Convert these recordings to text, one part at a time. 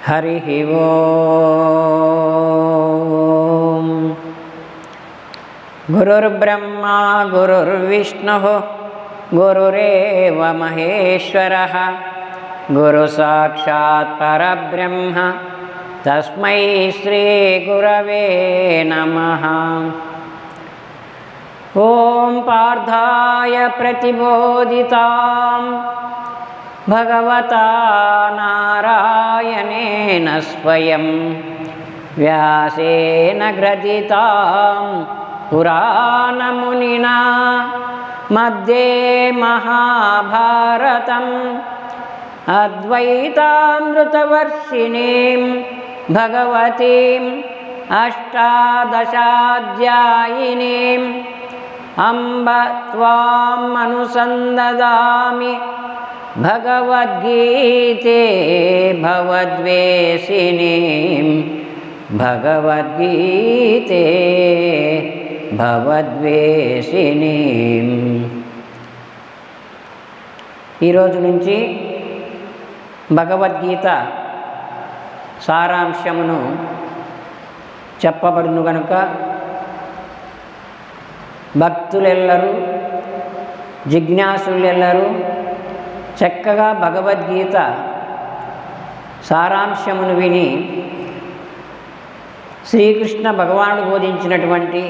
हरिः ओम्। गुरुर्ब्रह्मा गुरुर्विष्णुः गुरुरेव महेश्वरः गुरुसाक्षात् परब्रह्म तस्मै श्रीगुरवे नमः। ॐ पार्थाय प्रतिबोधितां भगवता नारायणेन स्वयं व्यासेन ग्रथितां पुराणमुनिना मध्ये महाभारतम् अद्वैतामृतवर्षिणीं भगवतीम् अष्टादशाध्यायिनीम् अम्ब त्वाम् अनुसन्ददामि भगवद्गीते भवद्वेषिणीं भगवद्गीते भवद्वेषिणीं। ఈ రోజు నుంచి భగవద్గీత సారాంశమును చెప్పబడును గనుక భక్తులెల్లరూ జిజ్ఞాసులెల్లరూ చక్కగా భగవద్గీత సారాంశమును విని శ్రీకృష్ణ భగవానుడు బోధించినటువంటి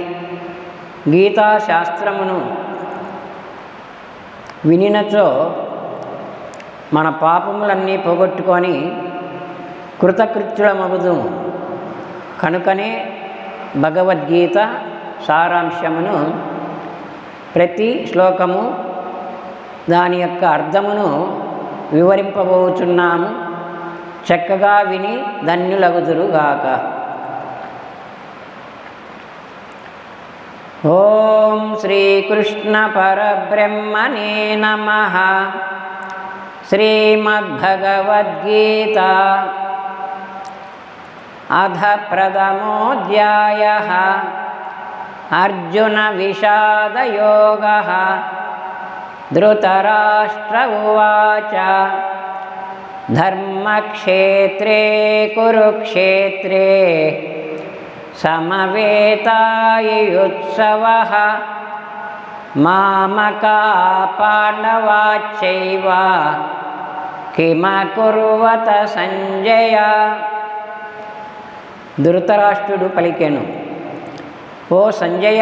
గీతా శాస్త్రమును వినినచో మన పాపములన్నీ పోగొట్టుకొని కృతకృత్యులమగుదుము. కనుకనే భగవద్గీత సారాంశమును ప్రతి శ్లోకము దాని యొక్క అర్థమును వివరింపబోచున్నాము. చక్కగా విని ధన్యులగుదురుగాక. ఓం శ్రీకృష్ణ పరబ్రహ్మణే నమః. శ్రీమద్భగవద్గీత అథ ప్రథమోऽధ్యాయః. అర్జున విషాదయోగః. ధృతరాష్ట్ర ఉవాచ ధర్మక్షేత్రే కురుక్షేత్రే సమవేతాయుత్సవః మామకా పాండవాశ్చైవ కిమకుర్వత సంజయ. ధృతరాష్ట్రుడు పలికెను, ఓ సంజయ,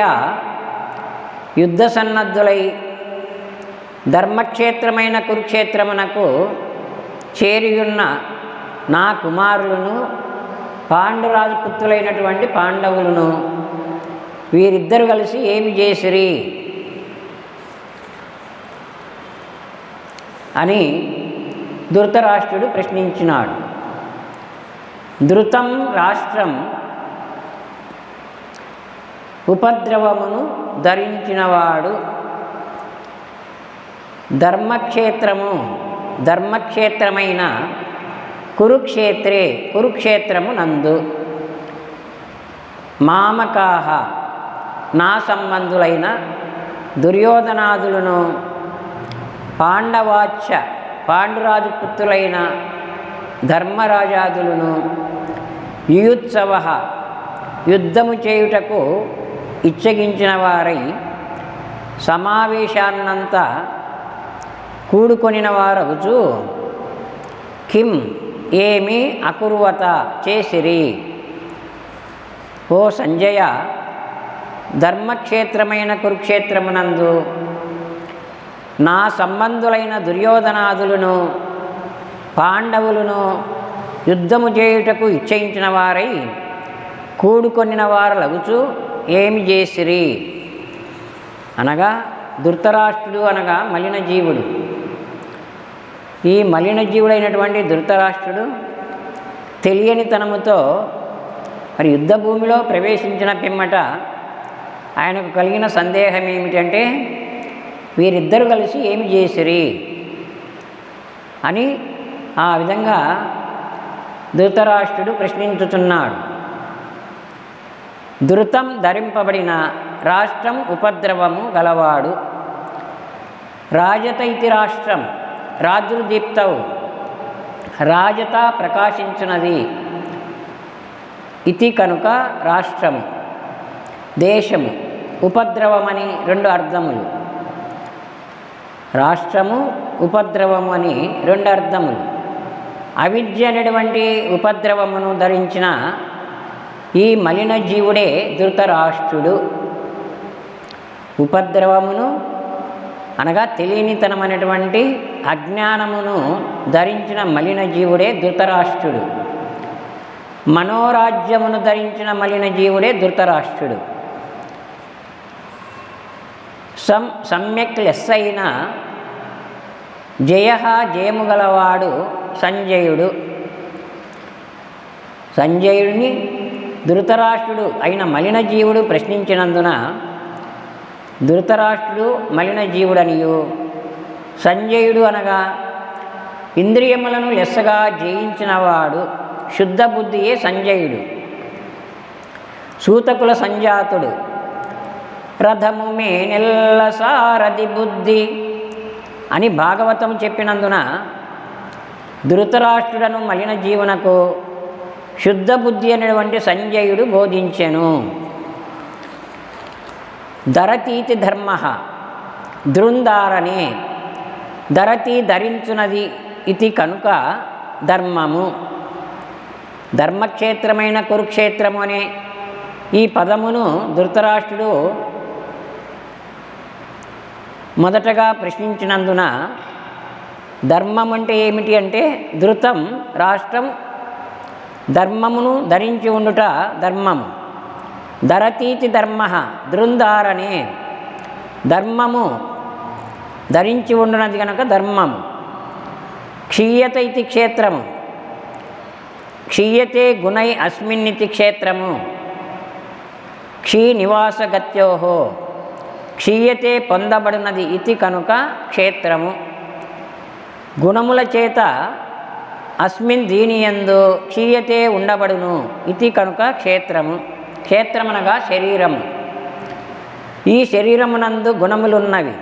యుద్ధ సన్నద్ధులై ధర్మక్షేత్రమైన కురుక్షేత్రమునకు చేరియున్న నా కుమారులను పాండురాజపుత్రులైనటువంటి పాండవులను వీరిద్దరు కలిసి ఏమి చేసిరి అని ధృతరాష్ట్రుడు ప్రశ్నించినాడు. ధృతం రాష్ట్రం ఉపద్రవమును ధరించినవాడు. ధర్మక్షేత్రమైన కురుక్షేత్రము నందు మామకాహ నా సంబంధులైన దుర్యోధనాదులను పాండవాచ్చ పాండురాజు పుత్రులైన ధర్మరాజాదులను యుయుత్సవ యుద్ధము చేయుటకు ఇచ్చగించిన వారై సమావేశాన్నంతా కూడుకొనిన వారగుచు కిం ఏమి అకుర్వత చేసిరి. ఓ సంజయ, ధర్మక్షేత్రమైన కురుక్షేత్రమునందు నా సంబంధులైన దుర్యోధనాదులను పాండవులను యుద్ధము చేయుటకు ఇచ్చయించిన వారై కూడుకొనిన వారు లగుచు ఏమి చేసిరి అనగా, ధృతరాష్ట్రుడు అనగా మలిన జీవుడు. ఈ మలిన జీవుడైనటువంటి ధృతరాష్ట్రుడు తెలియనితనముతో మరి యుద్ధ భూమిలో ప్రవేశించిన పిమ్మట ఆయనకు కలిగిన సందేహం ఏమిటంటే, వీరిద్దరూ కలిసి ఏమి చేసిరి అని ఆ విధంగా ధృతరాష్ట్రుడు ప్రశ్నించుతున్నాడు. ధృతం ధరింపబడిన రాష్ట్రం ఉపద్రవము గలవాడు. రాజతైతి రాష్ట్రం రాజుదీప్తౌ రాజత ప్రకాశించున్నది. ఇతి కనుక రాష్ట్రము, దేశము, ఉపద్రవమని రెండు అర్థములు. రాష్ట్రము, ఉపద్రవము అని రెండు అర్థములు. అవిద్య అనేటువంటి ఉపద్రవమును ధరించిన ఈ మలిన జీవుడే ధృతరాష్ట్రుడు. ఉపద్రవమును అనగా తెలియనితనం అనేటువంటి అజ్ఞానమును ధరించిన మలిన జీవుడే ధృతరాష్ట్రుడు. మనోరాజ్యమును ధరించిన మలిన జీవుడే ధృతరాష్ట్రుడు. సమ్యక్ లెస్ అయిన జయ జయము గలవాడు సంజయుడు. సంజయుడిని ధృతరాష్ట్రుడు అయిన మలిన జీవుడు ప్రశ్నించినందున ధృతరాష్ట్రుడు మలిన జీవుడనియు, సంజయుడు అనగా ఇంద్రియములను లెస్సగా జయించినవాడు శుద్ధ బుద్ధియే సంజయుడు. సూతకుల సంజాతుడు రథము మే నెల్ల సారథి బుద్ధి అని భాగవతం చెప్పినందున ధృతరాష్ట్రుడను మలిన జీవనకు శుద్ధ బుద్ధి అనేటువంటి సంజయుడు బోధించెను. ధరతీతి ధర్మ ధృందారనే, ధరతి ధరించున్నది ఇది కనుక ధర్మము. ధర్మక్షేత్రమైన కురుక్షేత్రము అనే ఈ పదమును ధృతరాష్ట్రుడు మొదటగా ప్రశ్నించినందున ధర్మం అంటే ఏమిటి అంటే ధృతం రాష్ట్రం, ధర్మమును ధరించి ఉండుట ధర్మము. ధరతీతి ధర్మ ధృందారనే, ధర్మము ధరించి ఉండునది కనుక ధర్మము. క్షీయత ఇది క్షేత్రము, క్షీయతే గుణై అస్మిన్నితి క్షేత్రము. క్షీ నివాసగత్యో క్షీయతే పొందబడినది ఇది కనుక క్షేత్రము. గుణముల చేత అస్మిన్ దీనియందు క్షీయతే ఉండబడును ఇది కనుక క్షేత్రము. క్షేత్రమనగా శరీరము. ఈ శరీరమునందు గుణములున్నవి.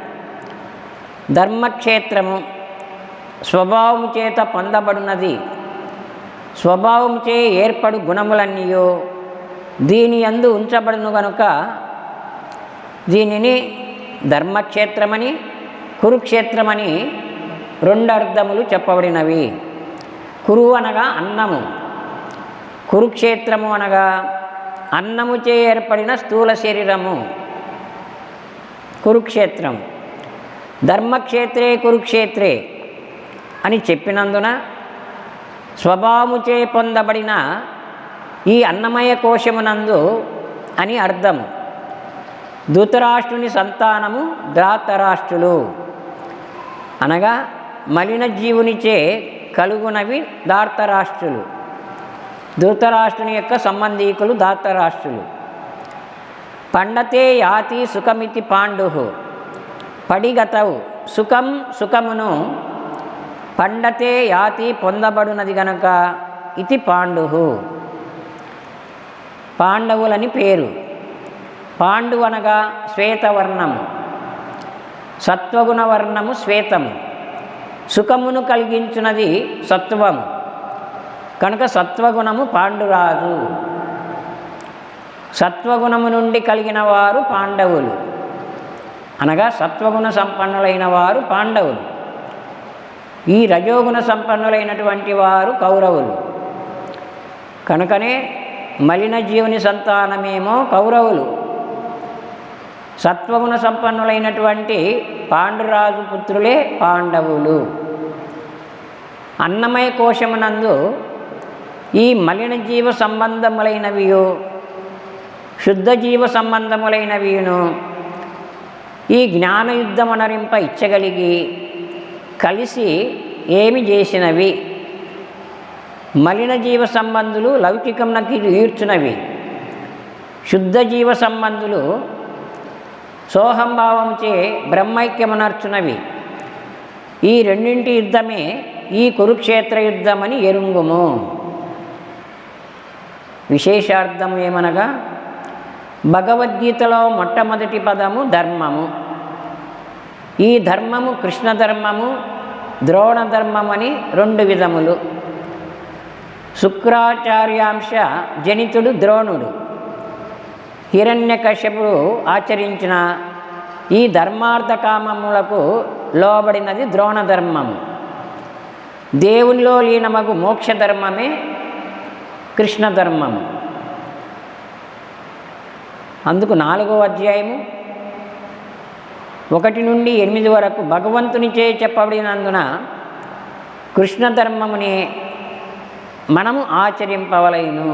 ధర్మక్షేత్రము స్వభావము చేత పొందబడినది. స్వభావము చే ఏర్పడు గుణములన్నీయు దీని యందు ఉంచబడును గనుక దీనిని ధర్మక్షేత్రమని కురుక్షేత్రమని రెండు అర్థములు చెప్పబడినవి. కురు అనగా అన్నము, కురుక్షేత్రము అనగా అన్నముచే ఏర్పడిన స్థూల శరీరము కురుక్షేత్రం. ధర్మక్షేత్రే కురుక్షేత్రే అని చెప్పినందున స్వభావముచే పొందబడిన ఈ అన్నమయ కోశమునందు అని అర్థము. ధృతరాష్ట్రుని సంతానము ధార్తరాష్ట్రులు అనగా మలిన జీవునిచే కలుగునవి ధార్తరాష్ట్రులు. ధృతరాష్ట్రుని యొక్క సంబంధీకులు ధార్తరాష్ట్రులు. పండతే యాతి సుఖమితి పాండు పడిగతవు సుఖం సుఖమును పండతే యాతి పొందబడునది గనక ఇది పాండు. పాండవులని పేరు. పాండు అనగా శ్వేతవర్ణము, సత్వగుణవర్ణము శ్వేతము. సుఖమును కలిగించున్నది సత్వము కనుక సత్వగుణము పాండురాజు. సత్వగుణము నుండి కలిగిన వారు పాండవులు అనగా సత్వగుణ సంపన్నులైన వారు పాండవులు. ఈ రజోగుణ సంపన్నులైనటువంటి వారు కౌరవులు. కనుకనే మలిన జీవుని సంతానమేమో కౌరవులు, సత్వగుణ సంపన్నులైనటువంటి పాండురాజు పుత్రులే పాండవులు. అన్నమయ కోశమునందు ఈ మలిన జీవ సంబంధములైనవియు శుద్ధ జీవ సంబంధములైనవియును ఈ జ్ఞానయుద్ధమునరింప ఇచ్చగలిగి కలిసి ఏమి చేసినవి. మలిన జీవ సంబంధులు లౌకికమునకి ఈడ్చునవి, శుద్ధ జీవ సంబంధులు సోహంభావముచే బ్రహ్మైక్యమునర్చునవి. ఈ రెండింటి యుద్ధమే ఈ కురుక్షేత్ర యుద్ధమని ఎరుంగుము. విశేషార్థం ఏమనగా భగవద్గీతలో మొట్టమొదటి పదము ధర్మము. ఈ ధర్మము కృష్ణ ధర్మము, ద్రోణ ధర్మమని 2 విధములు. శుక్రాచార్యాంశ జనితుడు ద్రోణుడు. హిరణ్యకశ్యపుడు ఆచరించిన ఈ ధర్మార్థ కామములకు లోబడినది ద్రోణ ధర్మము. దేవునిలో లీనమగు మోక్ష ధర్మమే కృష్ణ ధర్మము. అందుకు 4వ అధ్యాయము 1 నుండి 8 వరకు భగవంతునిచే చెప్పబడినందున కృష్ణ ధర్మముని మనము ఆచరింపవలెను.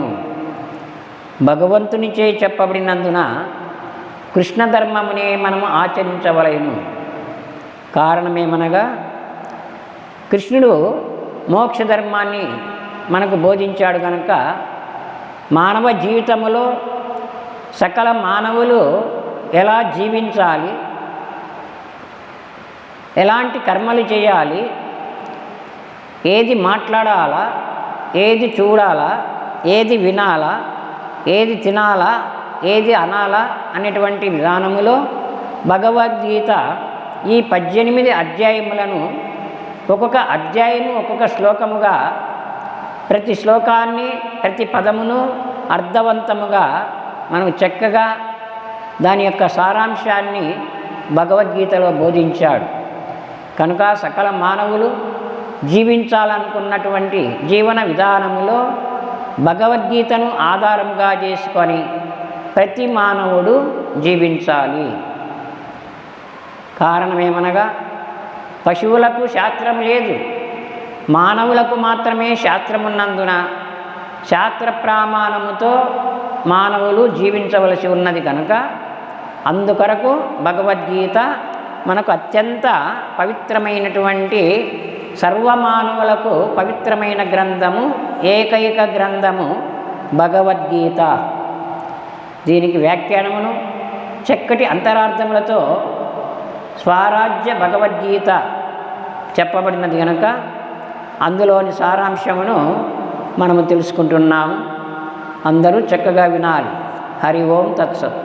భగవంతునిచే చెప్పబడినందున కృష్ణ ధర్మమునే మనము ఆచరించవలెను. కారణమేమనగా కృష్ణుడు మోక్ష ధర్మాన్ని మనకు బోధించాడు కనుక మానవ జీవితంలో సకల మానవులు ఎలా జీవించాలి, ఎలాంటి కర్మలు చేయాలి, ఏది మాట్లాడాలా, ఏది చూడాలా, ఏది వినాలా, ఏది తినాలా, ఏది అనాలా అనేటువంటి విధానములో భగవద్గీత ఈ 18 అధ్యాయములను ఒక్కొక్క అధ్యాయము ఒక్కొక్క శ్లోకముగా ప్రతి శ్లోకాన్ని ప్రతి పదమును అర్థవంతముగా మనం చక్కగా దాని యొక్క సారాంశాన్ని భగవద్గీతలో బోధించాడు. కనుక సకల మానవులు జీవించాలనుకున్నటువంటి జీవన విధానములో భగవద్గీతను ఆధారముగా చేసుకొని ప్రతి మానవుడు జీవించాలి. కారణమేమనగా పశువులకు శాస్త్రం లేదు, మానవులకు మాత్రమే శాస్త్రం ఉన్నందున శాస్త్ర ప్రమాణముతో మానవులు జీవించవలసి ఉన్నది కనుక అందుకొరకు భగవద్గీత మనకు అత్యంత పవిత్రమైనటువంటి సర్వమానవులకు పవిత్రమైన గ్రంథము, ఏకైక గ్రంథము భగవద్గీత. దీనికి వ్యాఖ్యానమును చక్కటి అంతరార్థములతో స్వరాజ్య భగవద్గీత చెప్పబడినది కనుక అందులోని సారాంశమును మనము తెలుసుకుంటున్నాము. అందరూ చక్కగా వినాలి. హరి ఓం తత్సత్.